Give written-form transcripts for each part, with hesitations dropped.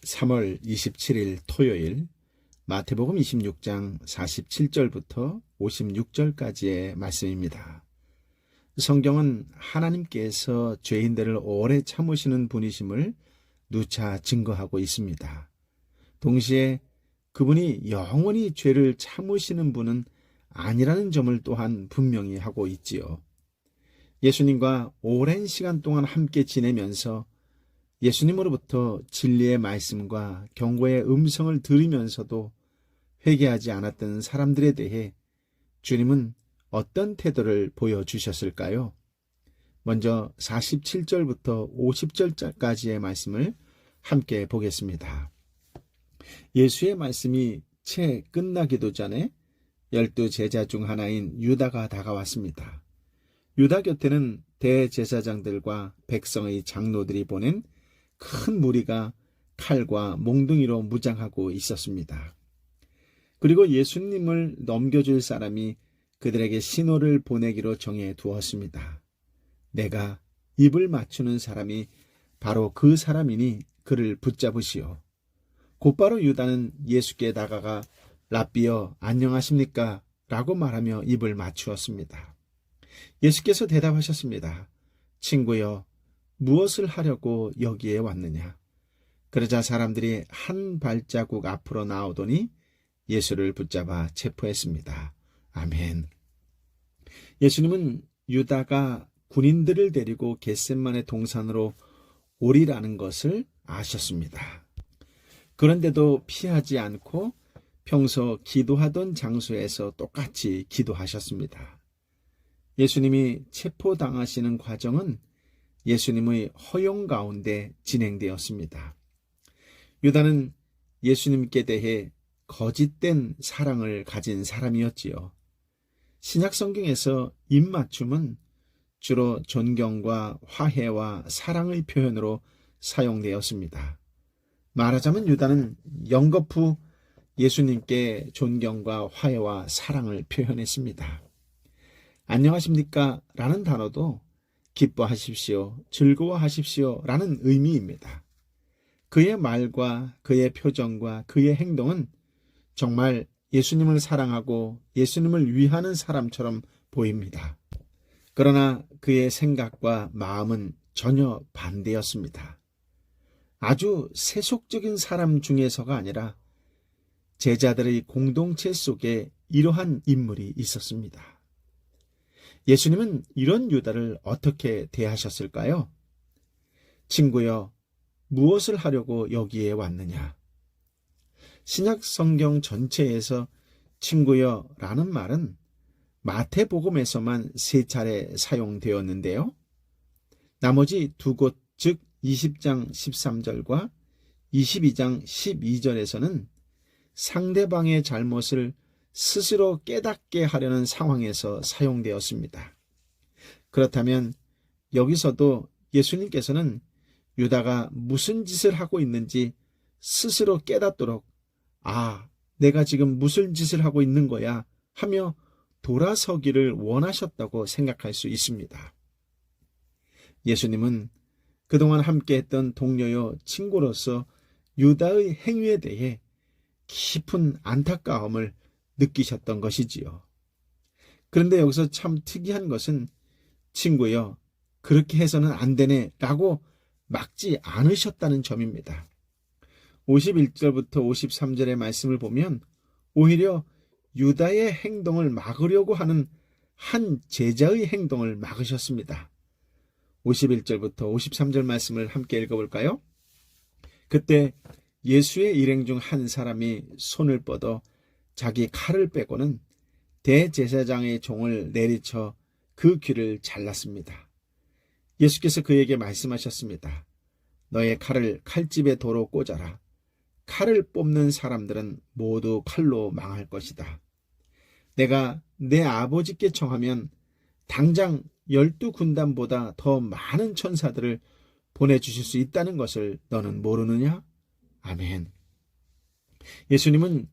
3월 27일 토요일 마태복음 26장 47절부터 56절까지의 말씀입니다. 성경은 하나님께서 죄인들을 오래 참으시는 분이심을 누차 증거하고 있습니다. 동시에 그분이 영원히 죄를 참으시는 분은 아니라는 점을 또한 분명히 하고 있지요. 예수님과 오랜 시간 동안 함께 지내면서 예수님으로부터 진리의 말씀과 경고의 음성을 들으면서도 회개하지 않았던 사람들에 대해 주님은 어떤 태도를 보여주셨을까요? 먼저 47절부터 50절까지의 말씀을 함께 보겠습니다. 예수의 말씀이 채 끝나기도 전에 12 제자 중 하나인 유다가 다가왔습니다. 유다 곁에는 대제사장들과 백성의 장로들이 보낸 큰 무리가 칼과 몽둥이로 무장하고 있었습니다. 그리고 예수님을 넘겨줄 사람이 그들에게 신호를 보내기로 정해 두었습니다. 내가 입을 맞추는 사람이 바로 그 사람이니 그를 붙잡으시오. 곧바로 유다는 예수께 다가가 랍비여 안녕하십니까? 라고 말하며 입을 맞추었습니다. 예수께서 대답하셨습니다. 친구여, 무엇을 하려고 여기에 왔느냐? 그러자 사람들이 한 발자국 앞으로 나오더니 예수를 붙잡아 체포했습니다. 아멘. 예수님은 유다가 군인들을 데리고 겟셋마네 동산으로 오리라는 것을 아셨습니다. 그런데도 피하지 않고 평소 기도하던 장소에서 똑같이 기도하셨습니다. 예수님이 체포당하시는 과정은 예수님의 허용 가운데 진행되었습니다. 유다는 예수님께 대해 거짓된 사랑을 가진 사람이었지요. 신약 성경에서 입맞춤은 주로 존경과 화해와 사랑의 표현으로 사용되었습니다. 말하자면 유다는 연거푸 예수님께 존경과 화해와 사랑을 표현했습니다. 안녕하십니까? 라는 단어도 기뻐하십시오, 즐거워하십시오 라는 의미입니다. 그의 말과 그의 표정과 그의 행동은 정말 예수님을 사랑하고 예수님을 위하는 사람처럼 보입니다. 그러나 그의 생각과 마음은 전혀 반대였습니다. 아주 세속적인 사람 중에서가 아니라 제자들의 공동체 속에 이러한 인물이 있었습니다. 예수님은 이런 유다를 어떻게 대하셨을까요? 친구여, 무엇을 하려고 여기에 왔느냐? 신약 성경 전체에서 친구여 라는 말은 마태복음에서만 3차례 사용되었는데요. 나머지 2곳, 즉 20장 13절과 22장 12절에서는 상대방의 잘못을 스스로 깨닫게 하려는 상황에서 사용되었습니다. 그렇다면 여기서도 예수님께서는 유다가 무슨 짓을 하고 있는지 스스로 깨닫도록 내가 지금 무슨 짓을 하고 있는 거야 하며 돌아서기를 원하셨다고 생각할 수 있습니다. 예수님은 그동안 함께했던 동료요 친구로서 유다의 행위에 대해 깊은 안타까움을 느끼셨던 것이지요. 그런데 여기서 참 특이한 것은 친구여, 그렇게 해서는 안 되네 라고 막지 않으셨다는 점입니다. 51절부터 53절의 말씀을 보면 오히려 유다의 행동을 막으려고 하는 한 제자의 행동을 막으셨습니다. 51절부터 53절 말씀을 함께 읽어볼까요? 그때 예수의 일행 중 한 사람이 손을 뻗어 자기 칼을 빼고는 대제사장의 종을 내리쳐 그 귀를 잘랐습니다. 예수께서 그에게 말씀하셨습니다. 너의 칼을 칼집에 도로 꽂아라. 칼을 뽑는 사람들은 모두 칼로 망할 것이다. 내가 내 아버지께 청하면 당장 12군단보다 더 많은 천사들을 보내주실 수 있다는 것을 너는 모르느냐? 아멘. 예수님은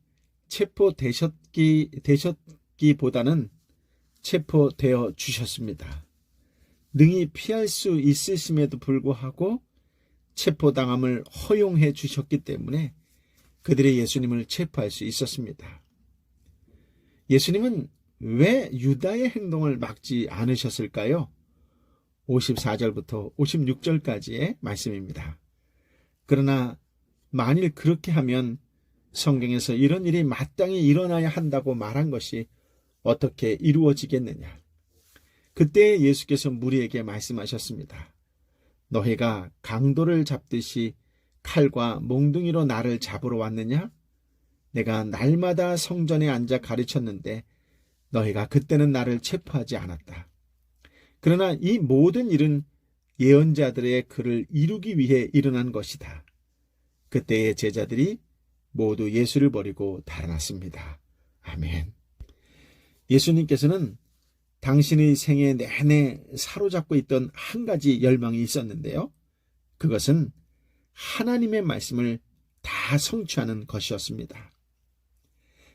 체포되셨기보다는 체포되어 주셨습니다. 능히 피할 수 있으심에도 불구하고 체포당함을 허용해 주셨기 때문에 그들이 예수님을 체포할 수 있었습니다. 예수님은 왜 유다의 행동을 막지 않으셨을까요? 54절부터 56절까지의 말씀입니다. 그러나 만일 그렇게 하면 성경에서 이런 일이 마땅히 일어나야 한다고 말한 것이 어떻게 이루어지겠느냐? 그때 예수께서 무리에게 말씀하셨습니다. 너희가 강도를 잡듯이 칼과 몽둥이로 나를 잡으러 왔느냐? 내가 날마다 성전에 앉아 가르쳤는데 너희가 그때는 나를 체포하지 않았다. 그러나 이 모든 일은 예언자들의 글을 이루기 위해 일어난 것이다. 그때의 제자들이 모두 예수를 버리고 달아났습니다. 아멘. 예수님께서는 당신의 생애 내내 사로잡고 있던 한 가지 열망이 있었는데요. 그것은 하나님의 말씀을 다 성취하는 것이었습니다.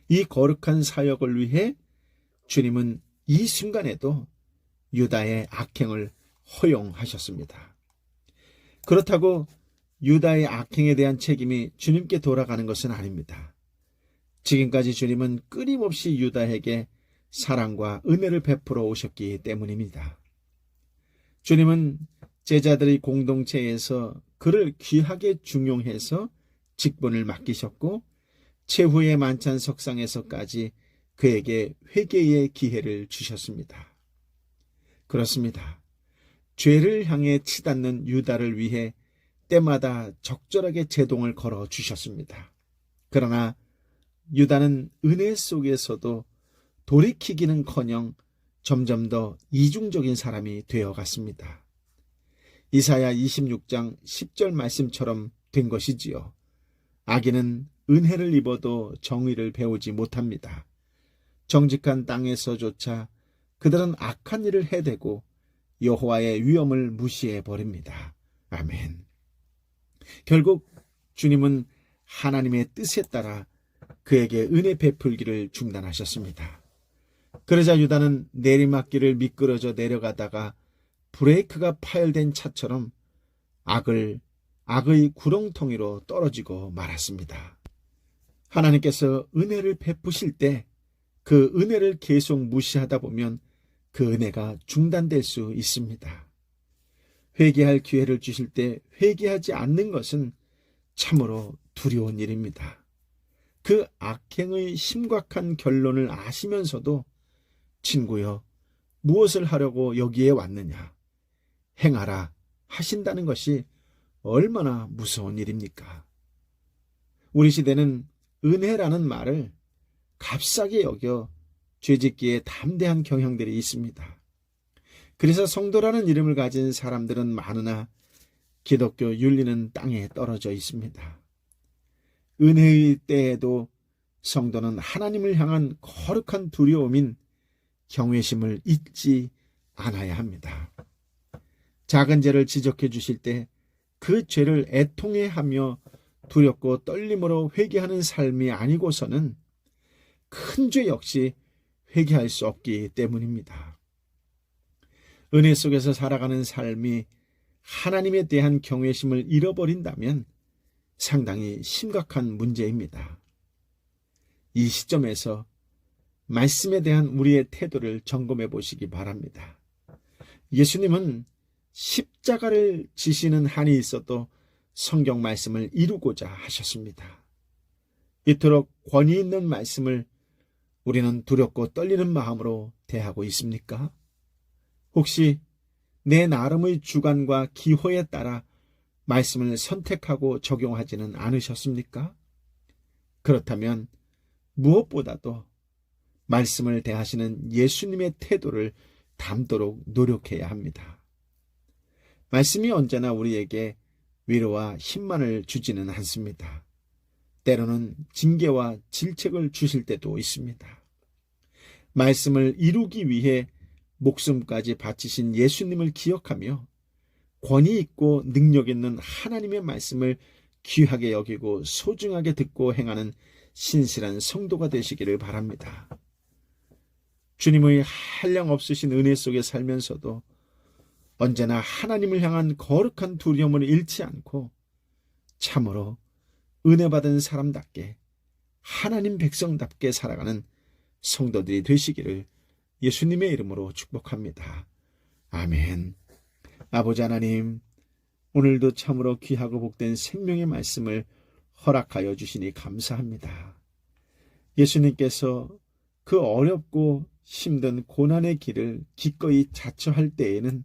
이 거룩한 사역을 위해 주님은 이 순간에도 유다의 악행을 허용하셨습니다. 그렇다고 유다의 악행에 대한 책임이 주님께 돌아가는 것은 아닙니다. 지금까지 주님은 끊임없이 유다에게 사랑과 은혜를 베풀어 오셨기 때문입니다. 주님은 제자들의 공동체에서 그를 귀하게 중용해서 직분을 맡기셨고 최후의 만찬 석상에서까지 그에게 회개의 기회를 주셨습니다. 그렇습니다. 죄를 향해 치닫는 유다를 위해 때마다 적절하게 제동을 걸어 주셨습니다. 그러나 유다는 은혜 속에서도 돌이키기는커녕 점점 더 이중적인 사람이 되어갔습니다. 이사야 26장 10절 말씀처럼 된 것이지요. 악인은 은혜를 입어도 정의를 배우지 못합니다. 정직한 땅에서조차 그들은 악한 일을 해대고 여호와의 위엄을 무시해 버립니다. 아멘. 결국 주님은 하나님의 뜻에 따라 그에게 은혜 베풀기를 중단하셨습니다. 그러자 유다는 내리막길을 미끄러져 내려가다가 브레이크가 파열된 차처럼 악의 구렁텅이로 떨어지고 말았습니다. 하나님께서 은혜를 베푸실 때 그 은혜를 계속 무시하다 보면 그 은혜가 중단될 수 있습니다. 회개할 기회를 주실 때 회개하지 않는 것은 참으로 두려운 일입니다. 그 악행의 심각한 결론을 아시면서도 친구여, 무엇을 하려고 여기에 왔느냐? 행하라 하신다는 것이 얼마나 무서운 일입니까? 우리 시대는 은혜라는 말을 값싸게 여겨 죄짓기에 담대한 경향들이 있습니다. 그래서 성도라는 이름을 가진 사람들은 많으나 기독교 윤리는 땅에 떨어져 있습니다. 은혜의 때에도 성도는 하나님을 향한 거룩한 두려움인 경외심을 잊지 않아야 합니다. 작은 죄를 지적해 주실 때 그 죄를 애통해하며 두렵고 떨림으로 회개하는 삶이 아니고서는 큰 죄 역시 회개할 수 없기 때문입니다. 은혜 속에서 살아가는 삶이 하나님에 대한 경외심을 잃어버린다면 상당히 심각한 문제입니다. 이 시점에서 말씀에 대한 우리의 태도를 점검해 보시기 바랍니다. 예수님은 십자가를 지시는 한이 있어도 성경 말씀을 이루고자 하셨습니다. 이토록 권위 있는 말씀을 우리는 두렵고 떨리는 마음으로 대하고 있습니까? 혹시 내 나름의 주관과 기호에 따라 말씀을 선택하고 적용하지는 않으셨습니까? 그렇다면 무엇보다도 말씀을 대하시는 예수님의 태도를 담도록 노력해야 합니다. 말씀이 언제나 우리에게 위로와 힘만을 주지는 않습니다. 때로는 징계와 질책을 주실 때도 있습니다. 말씀을 이루기 위해 목숨까지 바치신 예수님을 기억하며 권위 있고 능력 있는 하나님의 말씀을 귀하게 여기고 소중하게 듣고 행하는 신실한 성도가 되시기를 바랍니다. 주님의 한량 없으신 은혜 속에 살면서도 언제나 하나님을 향한 거룩한 두려움을 잃지 않고 참으로 은혜 받은 사람답게 하나님 백성답게 살아가는 성도들이 되시기를 예수님의 이름으로 축복합니다. 아멘. 아버지 하나님, 오늘도 참으로 귀하고 복된 생명의 말씀을 허락하여 주시니 감사합니다. 예수님께서 그 어렵고 힘든 고난의 길을 기꺼이 자처할 때에는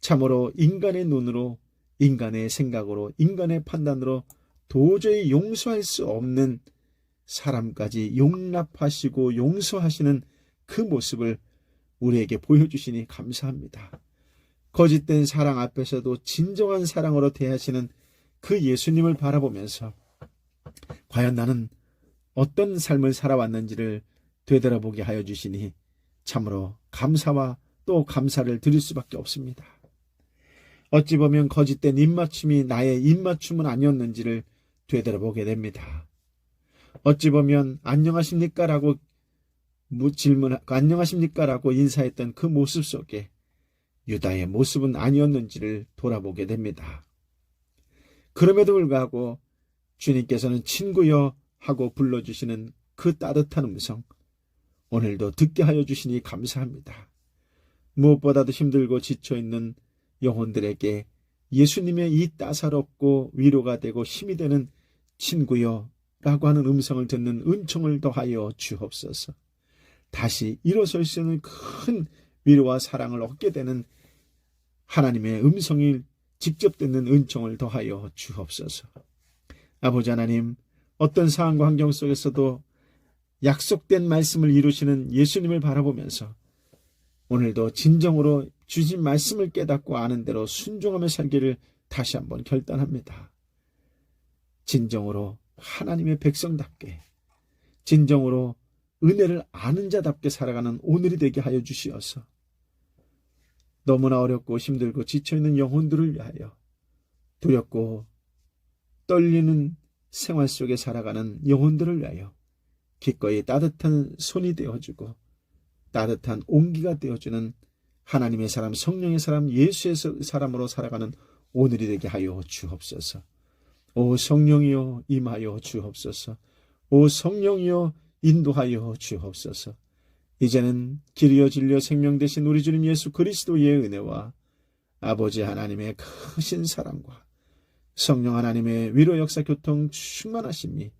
참으로 인간의 눈으로, 인간의 생각으로, 인간의 판단으로 도저히 용서할 수 없는 사람까지 용납하시고 용서하시는 그 모습을 우리에게 보여주시니 감사합니다. 거짓된 사랑 앞에서도 진정한 사랑으로 대하시는 그 예수님을 바라보면서 과연 나는 어떤 삶을 살아왔는지를 되돌아보게 하여 주시니 참으로 감사와 또 감사를 드릴 수밖에 없습니다. 어찌 보면 거짓된 입맞춤이 나의 입맞춤은 아니었는지를 되돌아보게 됩니다. 어찌 보면 안녕하십니까? 라고 안녕하십니까? 라고 인사했던 그 모습 속에 유다의 모습은 아니었는지를 돌아보게 됩니다. 그럼에도 불구하고 주님께서는 친구여 하고 불러주시는 그 따뜻한 음성, 오늘도 듣게 하여 주시니 감사합니다. 무엇보다도 힘들고 지쳐있는 영혼들에게 예수님의 이 따사롭고 위로가 되고 힘이 되는 친구여 라고 하는 음성을 듣는 은총을 더하여 주옵소서. 다시 일어설 수 있는 큰 위로와 사랑을 얻게 되는 하나님의 음성이 직접 듣는 은총을 더하여 주옵소서. 아버지 하나님, 어떤 상황과 환경 속에서도 약속된 말씀을 이루시는 예수님을 바라보면서 오늘도 진정으로 주신 말씀을 깨닫고 아는 대로 순종하며 살기를 다시 한번 결단합니다. 진정으로 하나님의 백성답게, 진정으로 은혜를 아는 자답게 살아가는 오늘이 되게 하여 주시어서 너무나 어렵고 힘들고 지쳐있는 영혼들을 위하여, 두렵고 떨리는 생활 속에 살아가는 영혼들을 위하여 기꺼이 따뜻한 손이 되어주고 따뜻한 온기가 되어주는 하나님의 사람, 성령의 사람, 예수의 사람으로 살아가는 오늘이 되게 하여 주옵소서. 오 성령이여 임하여 주옵소서. 오 성령이여 인도하여 주옵소서. 이제는 길이여 진리여 생명 되신 우리 주님 예수 그리스도의 은혜와 아버지 하나님의 크신 사랑과 성령 하나님의 위로 역사 교통 충만하심이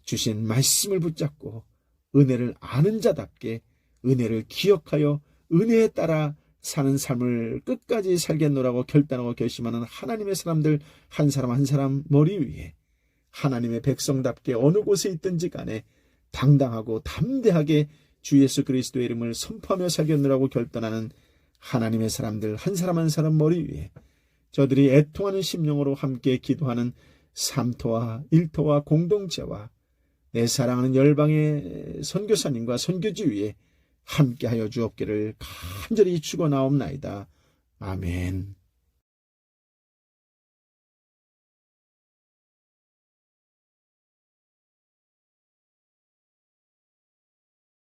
주신 말씀을 붙잡고 은혜를 아는 자답게 은혜를 기억하여 은혜에 따라 사는 삶을 끝까지 살겠노라고 결단하고 결심하는 하나님의 사람들 한 사람 한 사람 머리 위에 하나님의 백성답게 어느 곳에 있든지 간에 당당하고 담대하게 주 예수 그리스도의 이름을 선포하며 살겠노라고 결단하는 하나님의 사람들 한 사람 한 사람 머리 위에 저들이 애통하는 심령으로 함께 기도하는 삼토와 일토와 공동체와 내 사랑하는 열방의 선교사님과 선교지 위에 함께하여 주옵기를 간절히 축원하옵나이다. 아멘.